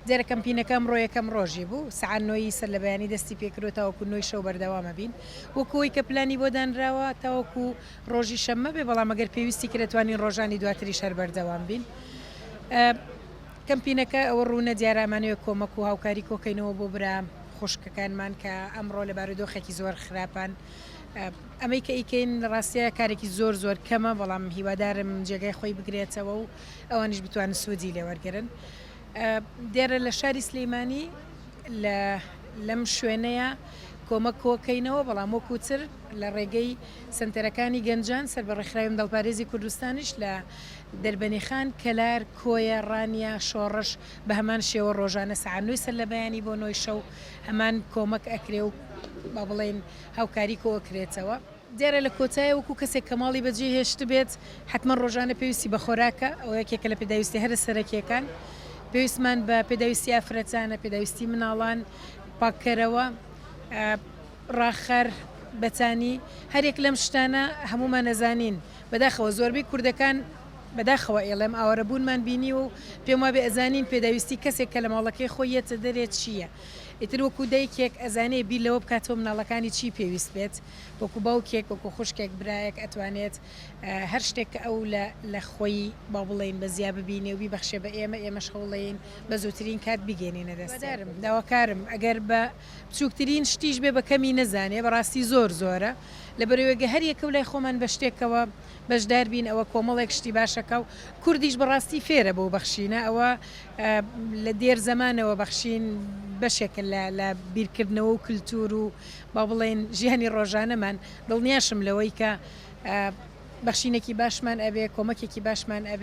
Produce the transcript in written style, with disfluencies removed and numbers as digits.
دیێرە کەمپینەکە ئەمڕۆ یەکەم ڕۆژی بوو سەعات 9 سەر لە بەیانی دەستی پێکرێتەوەکو 9 شەو بەردەوامە بین وەکەوەی کە پلانی بۆ دانراوە تاوەکو ڕۆژی شەممە بێ بەڵام ئەگەر پێویستی کرێتوانین ڕۆژانی دواتری شەر بەردەوام بین کەمپینەکە ئەوە ڕوونە دیارامانەوە کۆمەک و هاوکاری کۆکەینەوە بۆ برا خوشکەکانمان کە ئەمڕۆ لە بارودۆخێکی زۆر خراپان ئەمەی کە ئیکەین ڕاستیە کارێکی زۆر زۆر کەمە بەڵام هیوادارم جێگای خۆی بگرێتەوە و ئەوانیش بتوانن سوودی لێوەرگرن دیارە لە شاری سلەیمانی لەم شوێنەیە کۆمەک کۆکەینەوە بەڵام وەکوتر لە ڕێگەی سنتەرەکانی گەنجان سەر بە ڕێکخراوی منداڵپارێزی کوردستانیش لە دەربەنیخان کەلار کۆیە ڕانیا شۆڕش بە هەمان شێوە ڕۆژانە سەعات 9 سەر لە بەیانی بۆ 9 شەو هەمان کۆمەک ئەکرێ و با بڵێن هاوکاری کۆکرێتەوە دیارە لە کۆتایە وەکو کەسێک کەماڵی بەجێ هێشت بێت حتمما ڕۆژانە پێویستی بە خۆراکە ئەو یەکێکە لە پێداویستی هەرە سەرەکیەکان پێویستمان بە پێداویستی ئافرەتانە پێداویستی مناڵان پاکەرەوە ڕاخەر بەتانی هەرێک لەم شتانە هەمومان نەزانین بەداخەوە زۆربەی کوردەکان بەداخەوە ئێڵێم ئاوەرەبوونمان بینی و پێم وابێ ئەزانین پێداویستی کەسێک کە لە ماڵەکەی خۆی یەتە دەرێت چییە ئیتر وەکو دایکێک ئەزانێ بیر لەوە بکاتەوە مناڵەکانی چی پێویست بێت وەکو باوکێک وەکو خوشکێک برایەک ئەتوانێت هەر شتێک کە ئەو لە خۆی با بڵێن بە زیاد ببینێ و بیبەخشێ بە ئێمەش هەوڵەیەین بە زووترین کات بگەێنینە دەستدارم داواکارم ئەگەر بە بچووکترین شتیش بێ بە کەمی نەزانێ بەڕاستی زۆر زۆرە لەبەرەوەگە هەر یەکە و لای خۆمان بە شتێکەوە بەشدار بین ئەوە کۆمەڵێک شتی باشەکە و کوردیش بەڕاستی فێرە بەو بەخشینە ئەوە لە دێر زەمانەوە بەخشین بەشێکە لە بیرکردنەوە و کللتور و با بڵێن ژیانی ڕۆژانەمان دڵنیاشم لەوەی کە بەخشینێکی باشمان ئەبێ کۆمەکێکی باشمان ئەبێ